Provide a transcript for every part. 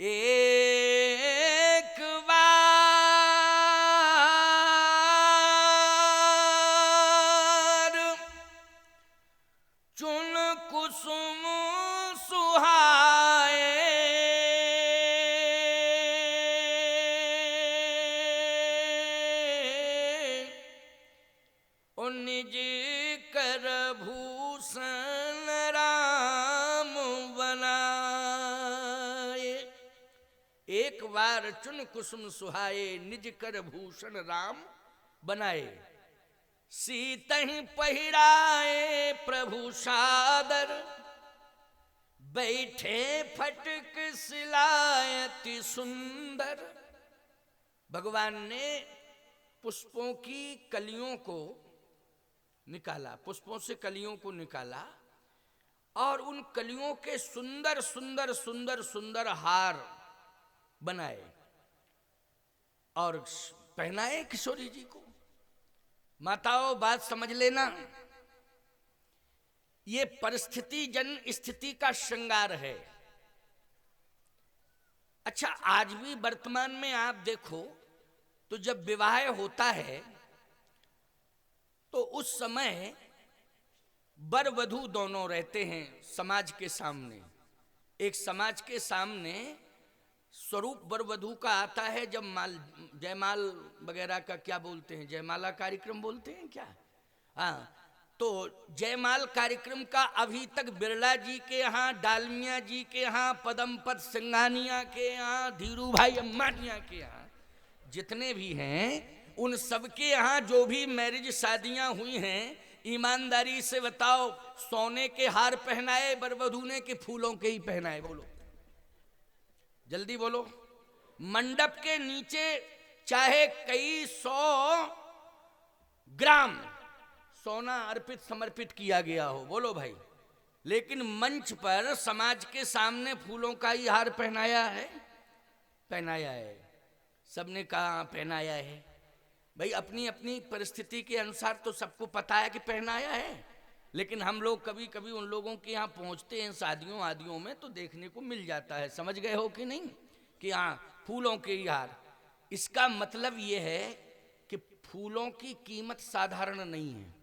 एक बार चुन कुसुम सुहाए, ओ निज कर भूषण राम बनाए। एक बार चुन कुसुम सुहाए, निज कर भूषण राम बनाए। सीतहि पहिराए प्रभु सादर, बैठे फटक सिलायति सुंदर। भगवान ने पुष्पों की कलियों को निकाला, पुष्पों से कलियों को निकाला और उन कलियों के सुंदर सुंदर सुंदर सुंदर हार बनाए और पहनाए किशोरी जी को। माताओं, बात समझ लेना, ये परिस्थिति जन स्थिति का श्रृंगार है। अच्छा, आज भी वर्तमान में आप देखो तो जब विवाह होता है तो उस समय वर वधू दोनों रहते हैं समाज के सामने। एक समाज के सामने स्वरूप वर वधू का आता है जब जयमाल वगैरह का क्या बोलते हैं, जयमाला कार्यक्रम बोलते हैं क्या, हाँ, तो जयमाल कार्यक्रम का अभी तक बिरला जी के यहाँ, डालमिया जी के यहाँ, पदमपत सिंघानिया के यहाँ, धीरू भाई अम्बानिया के यहाँ, जितने भी हैं उन सबके यहाँ जो भी मैरिज शादियां हुई हैं, ईमानदारी से बताओ, सोने के हार पहनाए वर वधू ने कि फूलों के ही पहनाए? बोलो, जल्दी बोलो। मंडप के नीचे चाहे कई 100 ग्राम सोना अर्पित समर्पित किया गया हो, बोलो भाई, लेकिन मंच पर समाज के सामने फूलों का ही हार पहनाया है? पहनाया है। सबने कहा पहनाया है। भाई, अपनी अपनी परिस्थिति के अनुसार तो सबको पता है कि पहनाया है, लेकिन हम लोग कभी कभी उन लोगों के यहाँ पहुँचते हैं शादियों आदियों में तो देखने को मिल जाता है। समझ गए हो कि नहीं कि हाँ, फूलों के ही हार। इसका मतलब ये है कि फूलों की कीमत साधारण नहीं है।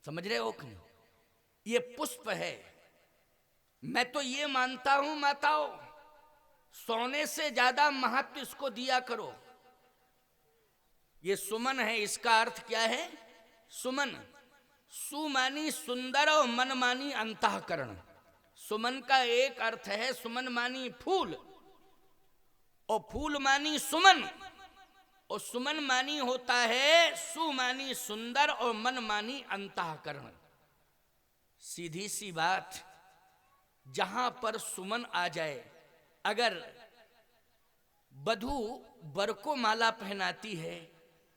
समझ रहे हो कि नहीं? ये पुष्प है। मैं तो ये मानता हूं माताओं, सोने से ज्यादा महत्व इसको दिया करो। ये सुमन है, इसका अर्थ क्या है? सुमन, सुमानी सुंदर और मन मानी अंतःकरण। सुमन का एक अर्थ है, सुमन मानी फूल और फूल मानी सुमन, और सुमन मानी होता है सुमानी सुंदर और मन मानी अंतःकरण। सीधी सी बात, जहां पर सुमन आ जाए, अगर वधू वर को माला पहनाती है,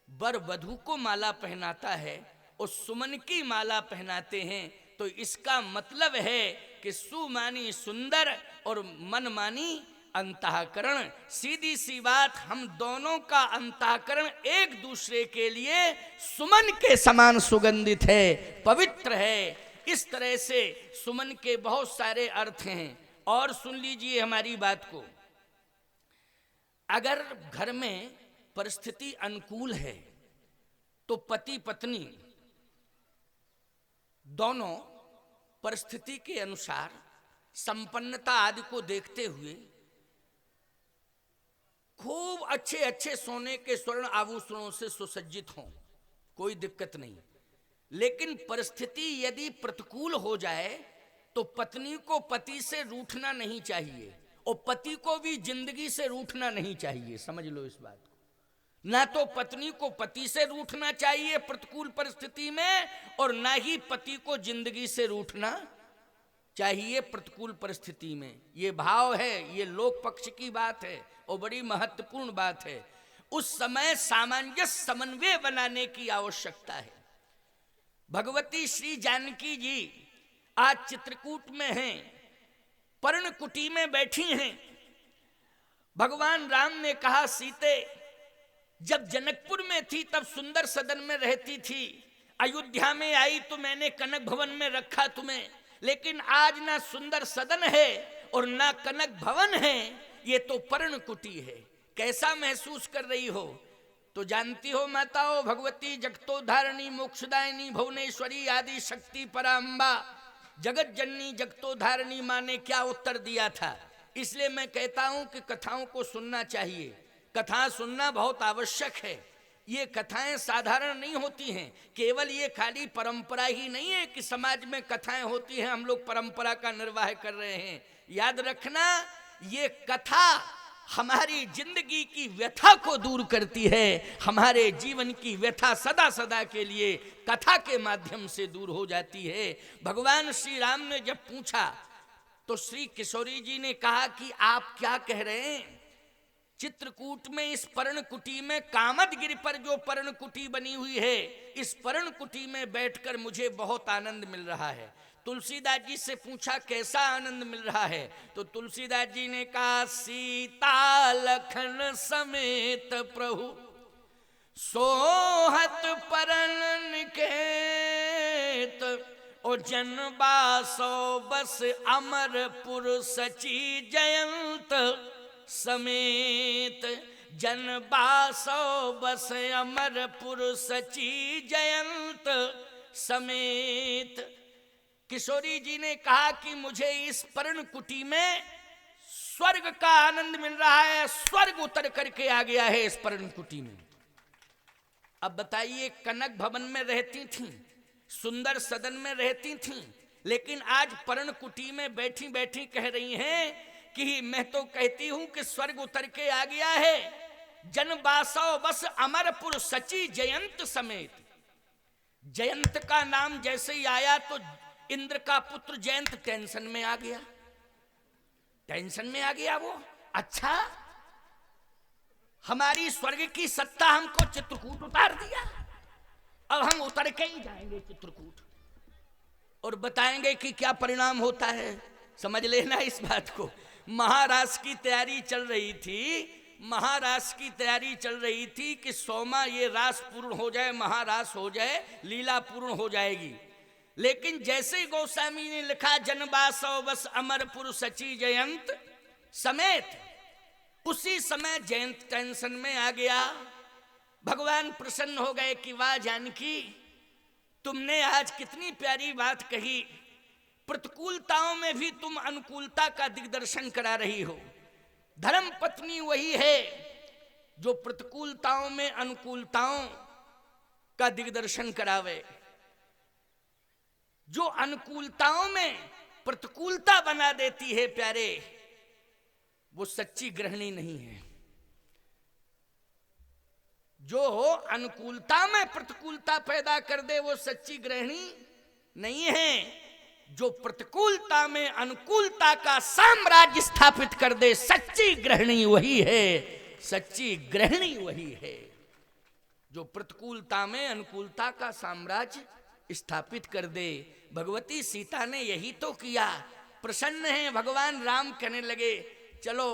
वर वधू को माला पहनाता है और सुमन की माला पहनाते हैं, तो इसका मतलब है कि सुमानी सुंदर और मन मानी अंतःकरण। सीधी सी बात, हम दोनों का अंतःकरण एक दूसरे के लिए सुमन के समान सुगंधित है, पवित्र है। इस तरह से सुमन के बहुत सारे अर्थ हैं। और सुन लीजिए हमारी बात को, अगर घर में परिस्थिति अनुकूल है तो पति पत्नी दोनों परिस्थिति के अनुसार संपन्नता आदि को देखते हुए खूब अच्छे अच्छे सोने के स्वर्ण आभूषणों से सुसज्जित हों, कोई दिक्कत नहीं। लेकिन परिस्थिति यदि प्रतिकूल हो जाए तो पत्नी को पति से रूठना नहीं चाहिए और पति को भी जिंदगी से रूठना नहीं चाहिए। समझ लो इस बात को। ना तो पत्नी को पति से रूठना चाहिए प्रतिकूल परिस्थिति में, और ना ही पति को जिंदगी से रूठना चाहिए प्रतिकूल परिस्थिति में। ये भाव है, ये लोक पक्ष की बात है और बड़ी महत्वपूर्ण बात है। उस समय सामंजस्य समन्वय बनाने की आवश्यकता है। भगवती श्री जानकी जी आज चित्रकूट में हैं, पर्णकुटी में बैठी हैं। भगवान राम ने कहा, सीते जब जनकपुर में थी तब सुंदर सदन में रहती थी, अयोध्या में आई तो मैंने कनक भवन में रखा तुम्हें, लेकिन आज ना सुंदर सदन है और ना कनक भवन है, ये तो पर्णकुटी है। कैसा महसूस कर रही हो? तो जानती हो माताओं, भगवती जगतोधारिणी मोक्षदायिनी भुवनेश्वरी आदि शक्ति पराम्बा जगत जननी जगतोधारिणी माँ ने क्या उत्तर दिया था। इसलिए मैं कहता हूं कि कथाओं को सुनना चाहिए, कथा सुनना बहुत आवश्यक है। ये कथाएं साधारण नहीं होती हैं, केवल ये खाली परंपरा ही नहीं है कि समाज में कथाएं होती हैं, हम लोग परंपरा का निर्वाह कर रहे हैं। याद रखना, ये कथा हमारी जिंदगी की व्यथा को दूर करती है। हमारे जीवन की व्यथा सदा सदा के लिए कथा के माध्यम से दूर हो जाती है। भगवान श्री राम ने जब पूछा तो श्री किशोरी जी ने कहा कि आप क्या कह रहे हैं? चित्रकूट में इस पर्णकुटी में, कामदगिरि पर जो पर्णकुटी बनी हुई है, इस पर्णकुटी में बैठकर मुझे बहुत आनंद मिल रहा है। तुलसीदास जी से पूछा कैसा आनंद मिल रहा है? तो तुलसीदास जी ने कहा, सीता लखन समेत प्रभु सोहत परन निकेत, और जनबासो बस अमरपुर सची जयंत समेत। जनबासो बस अमरपुर सची जयंत समेत। किशोरी जी ने कहा कि मुझे इस पर्णकुटी में स्वर्ग का आनंद मिल रहा है, स्वर्ग उतर करके आ गया है इस पर्णकुटी में। अब बताइए, कनक भवन में रहती थीं, सुंदर सदन में रहती थीं, लेकिन आज पर्णकुटी में बैठी बैठी कह रही हैं कि मैं तो कहती हूं कि स्वर्ग उतर के आ गया है। जनबासो बस अमरपुर सची जयंत समेत। जयंत का नाम जैसे ही आया तो इंद्र का पुत्र जयंत टेंशन में आ गया, टेंशन में आ गया वो। अच्छा, हमारी स्वर्ग की सत्ता हमको चित्रकूट उतार दिया, अब हम उतर के ही जाएंगे चित्रकूट और बताएंगे कि क्या परिणाम होता है। समझ लेना इस बात को। महाराज की तैयारी चल रही थी, महाराज की तैयारी चल रही थी कि सोमा ये रास पूर्ण हो जाए, महारास हो जाए, लीला पूर्ण हो जाएगी। लेकिन जैसे ही गोस्वामी ने लिखा जनबासो बस अमरपुर सची जयंत समेत, उसी समय जयंत टेंशन में आ गया। भगवान प्रसन्न हो गए कि वाह जानकी, तुमने आज कितनी प्यारी बात कही, प्रतिकूलताओं में भी तुम अनुकूलता का दिग्दर्शन करा रही हो। धर्म पत्नी वही है जो प्रतिकूलताओं में अनुकूलताओं का दिग्दर्शन करावे, जो अनुकूलताओं में प्रतिकूलता बना देती है प्यारे, वो सच्ची गृहिणी नहीं है। जो अनुकूलता में प्रतिकूलता पैदा कर दे वो सच्ची गृहिणी नहीं है। जो प्रतिकूलता में अनुकूलता का साम्राज्य स्थापित कर दे, सच्ची गृहिणी वही है, सच्ची गृहिणी वही है जो प्रतिकूलता में अनुकूलता का साम्राज्य स्थापित कर दे। भगवती सीता ने यही तो किया। प्रसन्न है भगवान राम, कहने लगे चलो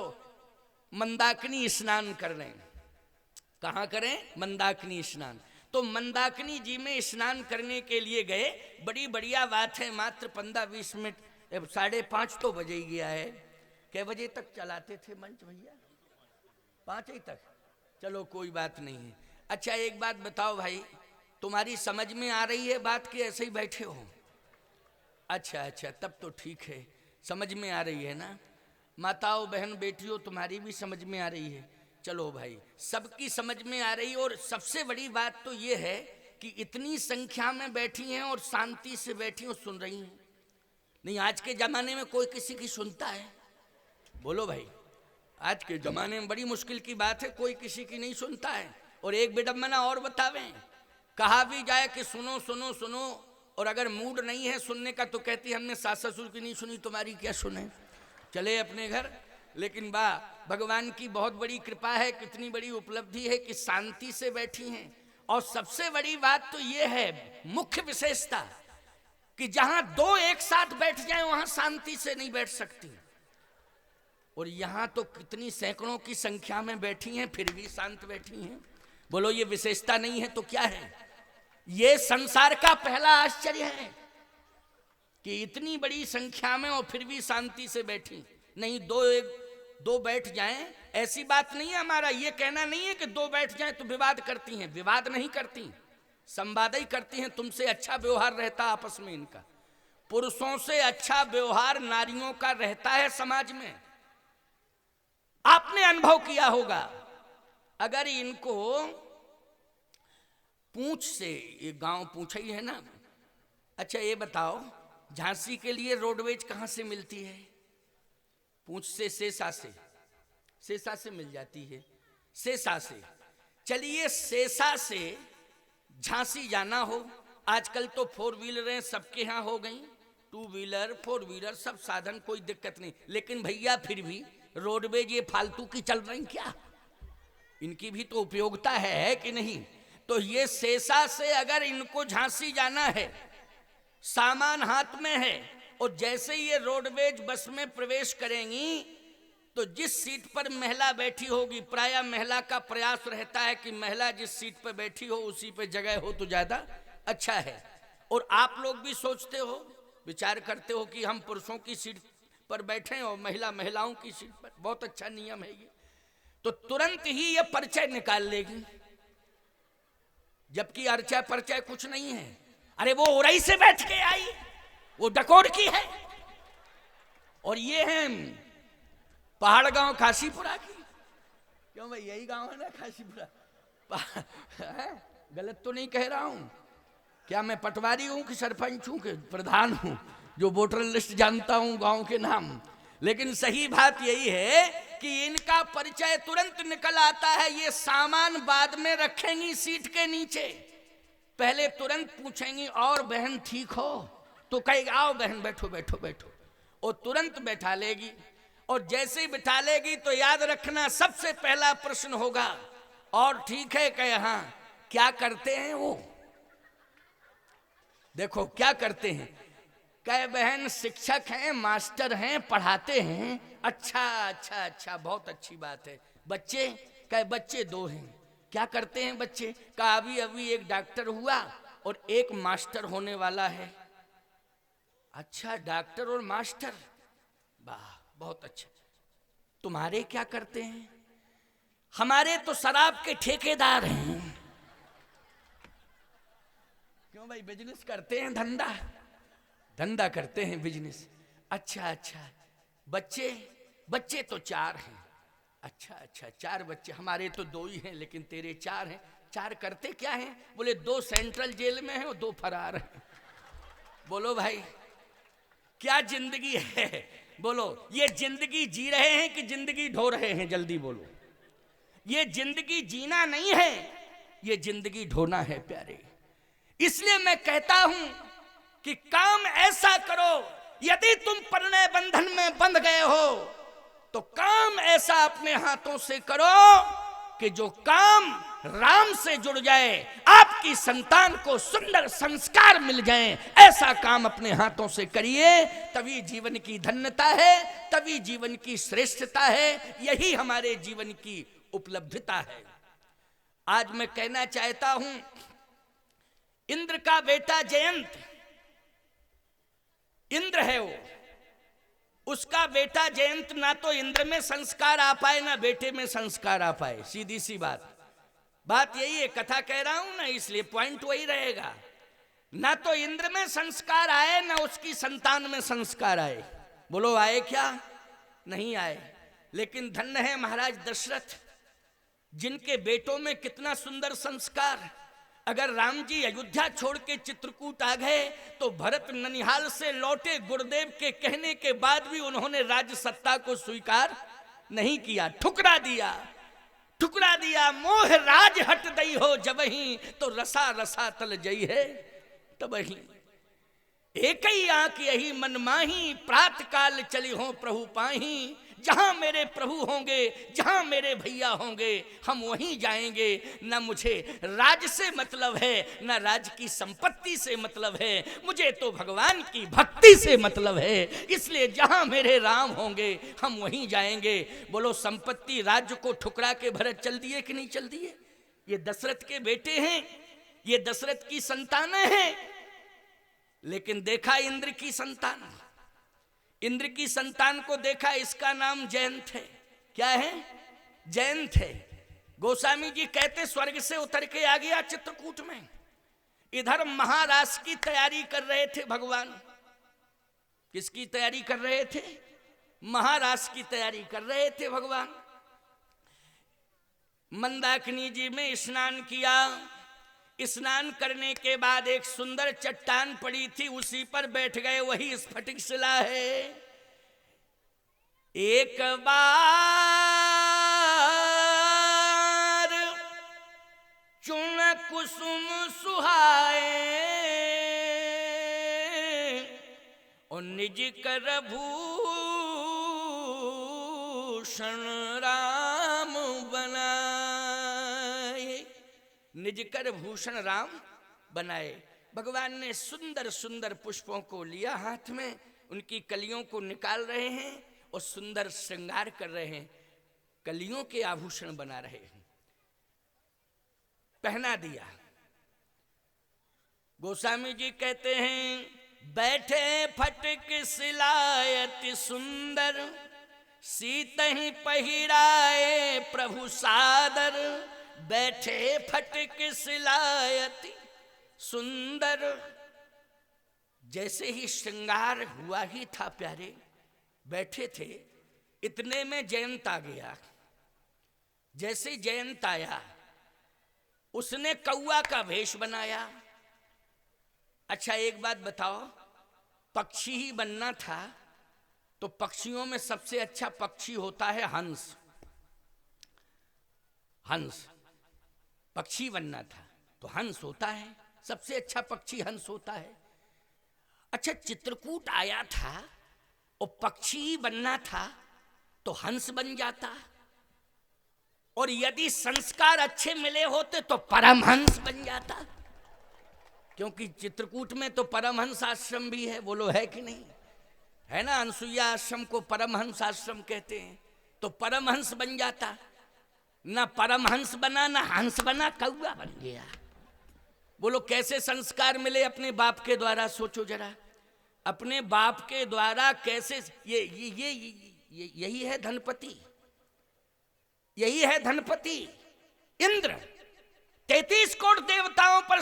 मंदाकिनी स्नान कर लें। कहाँ करें? मंदाकिनी स्नान। तो मंदाकिनी जी में स्नान करने के लिए गए। बड़ी बढ़िया बात है, मात्र 15-20 मिनट, 5:30 तो बजे ही गया है। कै बजे तक चलाते थे मंच भैया? 5 ही तक। चलो कोई बात नहीं है। अच्छा एक बात बताओ भाई, तुम्हारी समझ में आ रही है बात कि ऐसे ही बैठे हो? अच्छा अच्छा, तब तो ठीक है, समझ में आ रही है ना। माताओं बहन बेटियों, तुम्हारी भी समझ में आ रही है। चलो भाई, सबकी समझ में आ रही। और सबसे बड़ी बात तो ये है कि इतनी संख्या में बैठी हैं और शांति से बैठी और सुन रही हैं। नहीं, आज के जमाने में कोई किसी की सुनता है? बोलो भाई, आज के जमाने में बड़ी मुश्किल की बात है, कोई किसी की नहीं सुनता है। और एक विडम्बना और बतावें, कहा भी जाए कि सुनो सुनो सुनो, और अगर मूड नहीं है सुनने का तो कहती हमने सास ससुर की नहीं सुनी, तुम्हारी क्या सुने, चले अपने घर। लेकिन वाह, भगवान की बहुत बड़ी कृपा है, कितनी बड़ी उपलब्धि है कि शांति से बैठी हैं। और सबसे बड़ी बात तो ये है, मुख्य विशेषता, कि जहां दो एक साथ बैठ जाएं वहां शांति से नहीं बैठ सकती। और यहां तो कितनी सैकड़ों की संख्या में बैठी हैं, फिर भी शांत बैठी हैं। बोलो, ये विशेषता नहीं है तो क्या है? ये संसार का पहला आश्चर्य है कि इतनी बड़ी संख्या में और फिर भी शांति से बैठी। नहीं, दो बैठ जाएं, ऐसी बात नहीं है। हमारा ये कहना नहीं है कि दो बैठ जाएं तो विवाद करती हैं, विवाद नहीं करती, संवाद ही करती हैं। तुमसे अच्छा व्यवहार रहता आपस में इनका। पुरुषों से अच्छा व्यवहार नारियों का रहता है समाज में, आपने अनुभव किया होगा। अगर इनको पूंछ से, ये गांव पूंछ ही है ना, अच्छा ये बताओ झांसी के लिए रोडवेज कहां से मिलती है? पूंछ से, सेसा से मिल जाती है, सेसा से। चलिए सेसा से झांसी जाना हो, आजकल तो 4 व्हीलरें सबके यहाँ हो गई, 2 व्हीलर 4 व्हीलर सब साधन, कोई दिक्कत नहीं। लेकिन भैया फिर भी रोडवेज ये फालतू की चल रही क्या? इनकी भी तो उपयोगिता है कि नहीं? तो ये सेसा से अगर इनको झांसी जाना है, सामान हाथ में है, और जैसे ये रोडवेज बस में प्रवेश करेंगी तो जिस सीट पर महिला बैठी होगी, प्रायः महिला का प्रयास रहता है कि महिला जिस सीट पर बैठी हो उसी पे जगह हो तो ज्यादा अच्छा है। और आप लोग भी सोचते हो, विचार करते हो कि हम पुरुषों की सीट पर बैठे और महिला महिलाओं की सीट पर, बहुत अच्छा नियम है ये। तो तुरंत ही ये परिचय निकाल लेगी, जबकि अर्चा परिचय कुछ नहीं है। अरे वो उरई से बैठ के आई, वो डकोर की है, और ये है पहाड़ गांव काशीपुरा की। क्यों भाई, यही गांव है ना काशीपुरा? गलत तो नहीं कह रहा हूं? क्या मैं पटवारी हूं कि सरपंच हूं कि प्रधान हूं जो वोटर लिस्ट जानता हूं गांव के नाम? लेकिन सही बात यही है कि इनका परिचय तुरंत निकल आता है। ये सामान बाद में रखेंगी सीट के नीचे, पहले तुरंत पूछेंगी और बहन ठीक हो, तो कहेगी आओ बहन बैठो बैठो बैठो, और तुरंत बैठा लेगी। और जैसे ही बिठा लेगी तो याद रखना सबसे पहला प्रश्न होगा, और ठीक है कहे हाँ, क्या करते हैं वो? देखो क्या करते हैं, कहे बहन शिक्षक हैं, मास्टर हैं, पढ़ाते हैं। अच्छा अच्छा अच्छा, बहुत अच्छी बात है। बच्चे? कहे बच्चे 2 हैं। क्या करते हैं बच्चे? कहा अभी अभी एक डॉक्टर हुआ और एक मास्टर होने वाला है। अच्छा, डॉक्टर और मास्टर, वाह बहुत अच्छा। तुम्हारे क्या करते हैं? हमारे तो शराब के ठेकेदार हैं। क्यों भाई, बिजनेस करते हैं, धंधा करते हैं, बिजनेस। अच्छा अच्छा, बच्चे तो 4 हैं। अच्छा अच्छा, 4 बच्चे, हमारे तो 2 ही हैं, लेकिन तेरे 4 हैं। 4 करते क्या हैं? बोले 2 सेंट्रल जेल में हैं और 2 फरार हैं। बोलो भाई क्या जिंदगी है? बोलो ये जिंदगी जी रहे हैं कि जिंदगी ढो रहे हैं? जल्दी बोलो। ये जिंदगी जीना नहीं है, ये जिंदगी ढोना है प्यारे। इसलिए मैं कहता हूं कि काम ऐसा करो, यदि तुम परिणय बंधन में बंध गए हो तो काम ऐसा अपने हाथों से करो कि जो काम राम से जुड़ जाए, आपकी संतान को सुंदर संस्कार मिल जाएं, ऐसा काम अपने हाथों से करिए। तभी जीवन की धन्यता है, तभी जीवन की श्रेष्ठता है, यही हमारे जीवन की उपलब्धता है। आज मैं कहना चाहता हूं, इंद्र का बेटा जयंत, इंद्र है वो, उसका बेटा जयंत, ना तो इंद्र में संस्कार आ पाए ना बेटे में संस्कार आ पाए। सीधी सी बात यही है, कथा कह रहा हूं ना, इसलिए पॉइंट वही रहेगा। ना तो इंद्र में संस्कार आए ना उसकी संतान में संस्कार आए। बोलो आए क्या? नहीं आए। लेकिन धन्य है महाराज दशरथ, जिनके बेटों में कितना सुंदर संस्कार। अगर राम जी अयोध्या छोड़ के चित्रकूट आ गए तो भरत ननिहाल से लौटे, गुरुदेव के कहने के बाद भी उन्होंने राज्य सत्ता को स्वीकार नहीं किया, ठुकरा दिया। मोह राज हट दई हो जबही, तो रसा रसा तल जई है तबही। एक ही आंख यही मन माही, प्रात काल चली हो प्रभु पाही। जहां मेरे प्रभु होंगे, जहां मेरे भैया होंगे, हम वहीं जाएंगे। ना मुझे राज से मतलब है, ना राज की संपत्ति से मतलब है, मुझे तो भगवान की भक्ति से मतलब है। इसलिए जहां मेरे राम होंगे हम वहीं जाएंगे। बोलो संपत्ति राज्य को ठुकरा के भरत चल दिए कि नहीं चल दिए? ये दशरथ के बेटे हैं, ये दशरथ की संतानें हैं। लेकिन देखा इंद्र की संतान, इंद्र की संतान को देखा, इसका नाम जयंत है। क्या है? जयंत है। गोस्वामी जी कहते स्वर्ग से उतर के आ गया चित्रकूट में। इधर महारास की तैयारी कर रहे थे भगवान। किसकी तैयारी कर रहे थे? महारास की तैयारी कर रहे थे भगवान। मंदाकिनी जी में स्नान किया। स्नान करने के बाद एक सुंदर चट्टान पड़ी थी, उसी पर बैठ गए। वही स्फटिक शिला है। एक बार चुन कुसुम सुहाए और निज कर भूषण राम बनाए। निज कर भूषण राम बनाए। भगवान ने सुंदर सुंदर पुष्पों को लिया हाथ में, उनकी कलियों को निकाल रहे हैं और सुंदर श्रृंगार कर रहे हैं, कलियों के आभूषण बना रहे हैं। पहना दिया। गोस्वामी जी कहते हैं बैठे फटक सिलायति सुंदर, सीत ही पहिराए प्रभु सादर। बैठे फटक सिलायति सुंदर। जैसे ही श्रृंगार हुआ ही था प्यारे, बैठे थे, इतने में जयंत आ गया। जैसे जयंत आया, उसने कौआ का वेश बनाया। अच्छा एक बात बताओ, पक्षी ही बनना था तो पक्षियों में सबसे अच्छा पक्षी होता है हंस। हंस पक्षी बनना था तो हंस होता है, सबसे अच्छा पक्षी हंस होता है। अच्छा चित्रकूट आया था और पक्षी ही बनना था तो हंस बन जाता, और यदि संस्कार अच्छे मिले होते तो परमहंस बन जाता। क्योंकि चित्रकूट में तो परमहंस आश्रम भी है, बोलो है कि नहीं? है ना, अनसुईया आश्रम को परमहंस आश्रम कहते हैं। तो परमहंस बन जाता। ना परमहंस बना ना हंस बना, कौआ बन गया। बोलो कैसे संस्कार मिले अपने बाप के द्वारा? सोचो जरा, अपने बाप के द्वारा कैसे। यही है धनपति, यही है धनपति। इंद्र 33 करोड़ देवताओं पर